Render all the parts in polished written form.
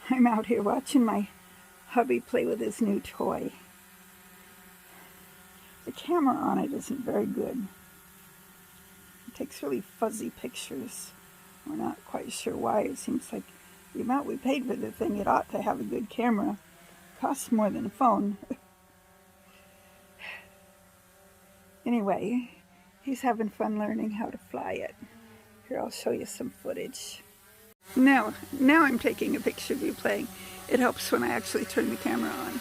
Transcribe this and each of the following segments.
I'm out here watching my hubby play with his new toy. The camera on it isn't very good. It takes really fuzzy pictures. We're not quite sure why. It seems like the amount we paid for the thing, it ought to have a good camera. It costs more than a phone. Anyway, he's having fun learning how to fly it. Here, I'll show you some footage. Now I'm taking a picture of you playing. It helps when I actually turn the camera on.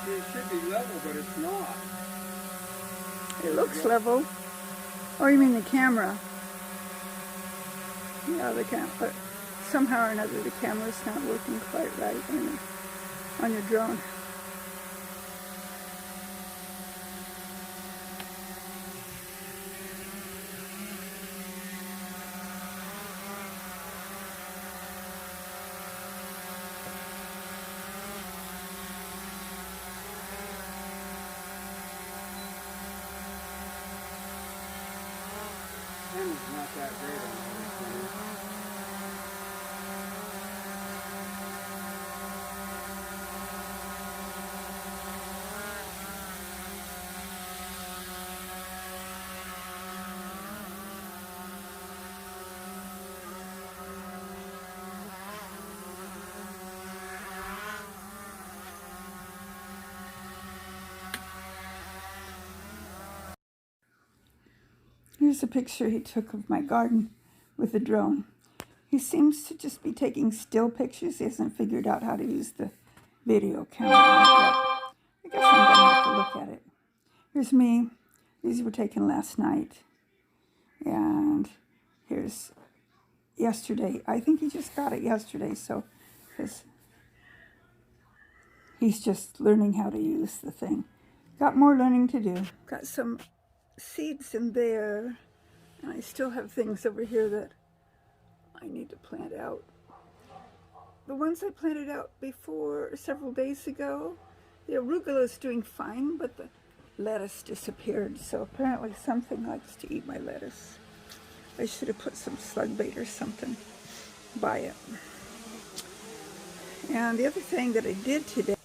It should be level, but it's not. It looks level. Oh, you mean the camera? Yeah, the camera. But somehow or another, the camera's not working quite right on your drone. Camera's not that great on this thing. Here's a picture he took of my garden with the drone. He seems to just be taking still pictures. He hasn't figured out how to use the video camera yet. I guess I'm going to have to look at it. Here's me. These were taken last night. And here's yesterday. I think he just got it yesterday, so he's just learning how to use the thing. Got more learning to do. Got some seeds in there, and I still have things over here that I need to plant out. The ones I planted out before several days ago, the arugula is doing fine, but the lettuce disappeared, so apparently something likes to eat my lettuce. I should have put some slug bait or something by it. And the other thing that I did today,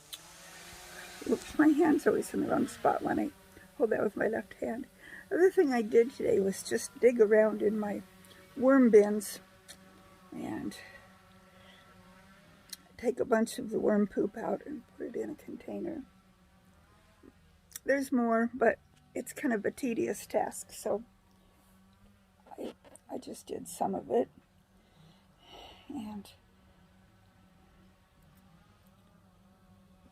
oops, my hand's always in the wrong spot when I hold that with my left hand. The other thing I did today was just dig around in my worm bins and take a bunch of the worm poop out and put it in a container. There's more, but it's kind of a tedious task, so I just did some of it. And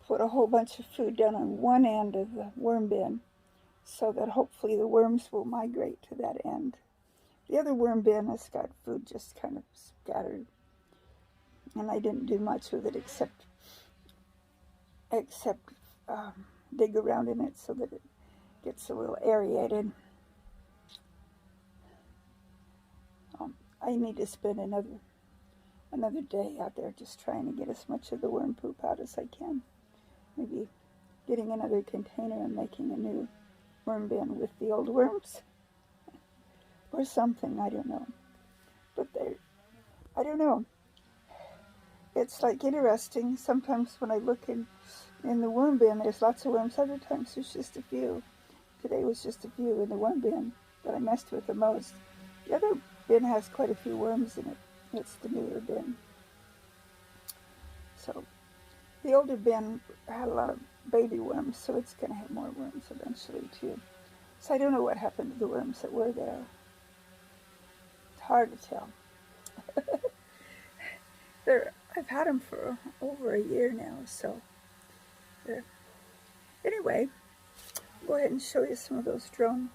put a whole bunch of food down on one end of the worm bin, so that hopefully the worms will migrate to that end. The other worm bin has got food just kind of scattered, and I didn't do much with it except dig around in it so that it gets a little aerated. I need to spend another day out there just trying to get as much of the worm poop out as I can. Maybe getting another container and making a new worm bin with the old worms or something, I don't know. But I don't know. It's like interesting. Sometimes when I look in the worm bin, there's lots of worms. Other times there's just a few. Today was just a few in the worm bin that I messed with the most. The other bin has quite a few worms in it. It's the newer bin. So the older bin had a lot of baby worms, so it's going to have more worms eventually too. So I don't know what happened to the worms that were there. It's hard to tell. I've had them for over a year now, so anyway, go ahead and show you some of those drone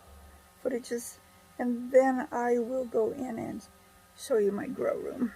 footages, and then I will go in and show you my grow room.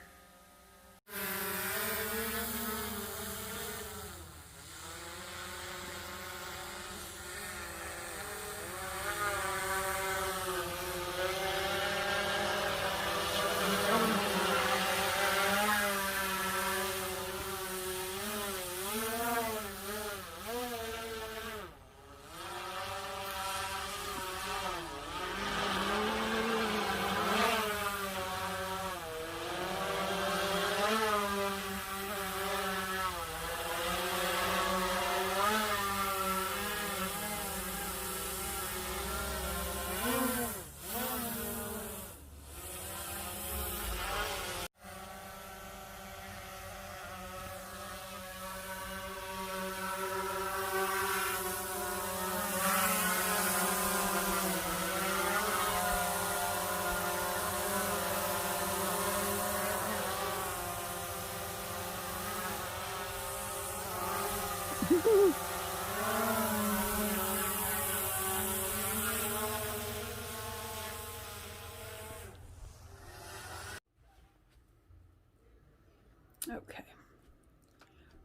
Okay.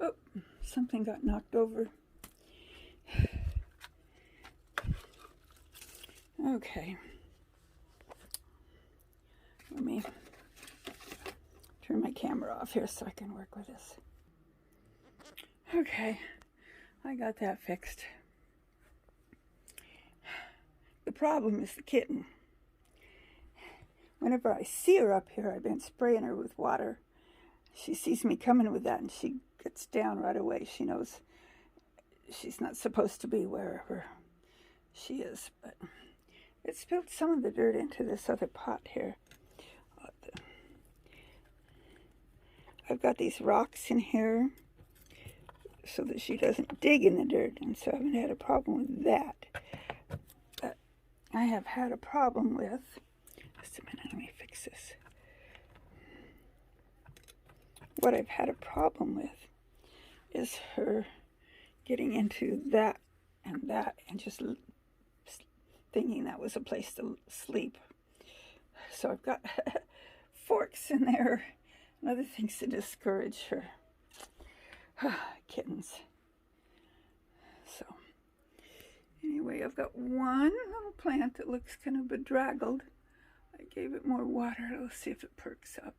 Oh, something got knocked over. Okay. Let me turn my camera off here so I can work with this. Okay, I got that fixed. The problem is the kitten. Whenever I see her up here, I've been spraying her with water. She sees me coming with that and she gets down right away. She knows she's not supposed to be wherever she is, but it spilled some of the dirt into this other pot here. I've got these rocks in here so that she doesn't dig in the dirt, and so I haven't had a problem with that. But I have had a problem with, just a minute, let me fix this. What I've had a problem with is her getting into that and just thinking that was a place to sleep. So I've got forks in there and other things to discourage her. Kittens. So anyway, I've got one little plant that looks kind of bedraggled. I gave it more water. Let's see if it perks up.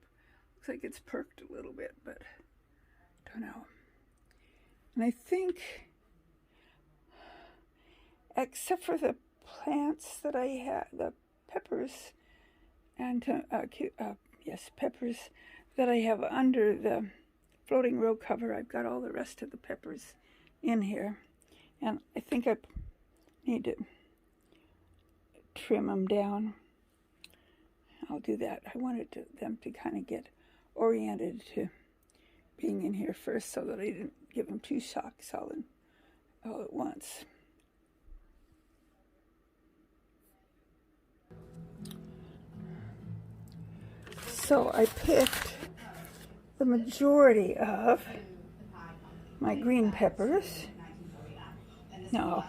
Looks like it's perked a little bit, but don't know. And I think, except for the plants that I have, the peppers, and peppers that I have under the floating row cover, I've got all the rest of the peppers in here. And I think I need to trim them down. I'll do that. I wanted them to kind of get oriented to being in here first so that I didn't give them two shocks all at once. So I picked the majority of my green peppers. No,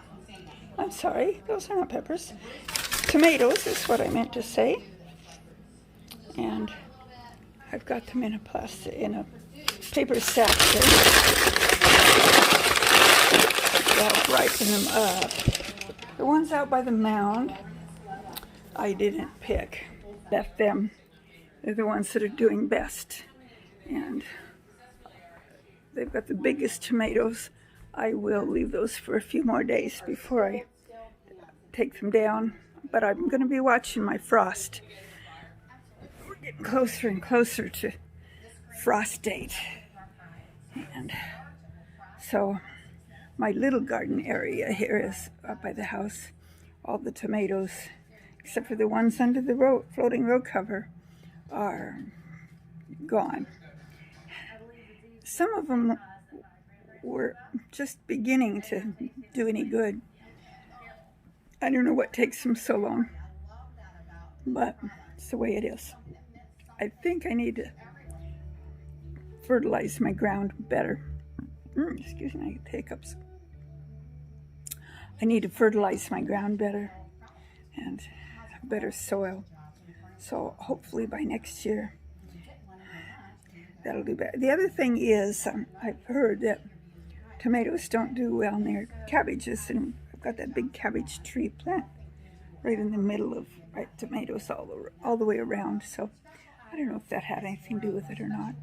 I'm sorry, those are not peppers. Tomatoes is what I meant to say. And I've got them in a paper sack here. I'll ripen them up. The ones out by the mound, I didn't pick. Left them. They're the ones that are doing best. And they've got the biggest tomatoes. I will leave those for a few more days before I take them down. But I'm going to be watching my frost. We're getting closer and closer to frost date. And so my little garden area here is up by the house. All the tomatoes, except for the ones under the floating row cover, are gone. Some of them were just beginning to do any good. I don't know what takes them so long, but it's the way it is. I think I need to fertilize my ground better. Excuse me, I get hiccups. I need to fertilize my ground better and have better soil. So hopefully by next year that'll do better. The other thing is, I've heard that tomatoes don't do well near cabbages, and I've got that big cabbage tree plant right in the middle of tomatoes all the way around. So I don't know if that had anything to do with it or not.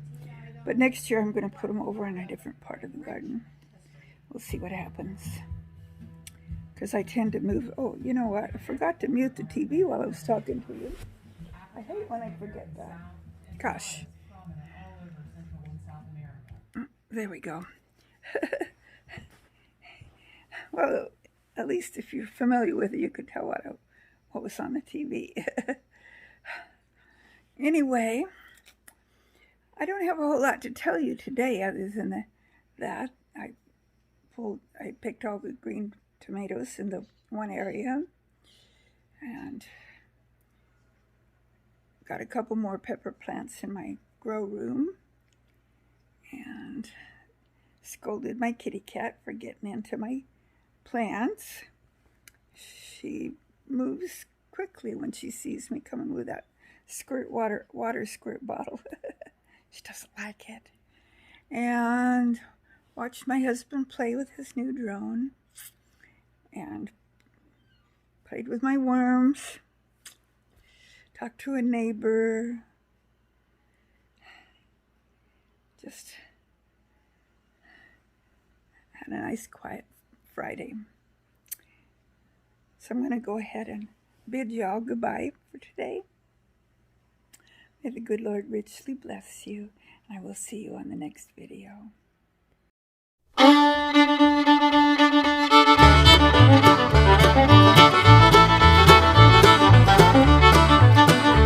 But next year I'm going to put them over in a different part of the garden. We'll see what happens. Because I tend to move. Oh, you know what? I forgot to mute the TV while I was talking to you. I hate when I forget that. Gosh. There we go. Well, at least if you're familiar with it, you could tell what was on the TV. Anyway, I don't have a whole lot to tell you today other than that I picked all the green tomatoes in the one area and got a couple more pepper plants in my grow room and scolded my kitty cat for getting into my plants. She moves quickly when she sees me coming with that water squirt bottle. She doesn't like it. And watched my husband play with his new drone and played with my worms, talked to a neighbor, just had a nice quiet Friday. So I'm going to go ahead and bid y'all goodbye for today. May the good Lord richly bless you, and I will see you on the next video.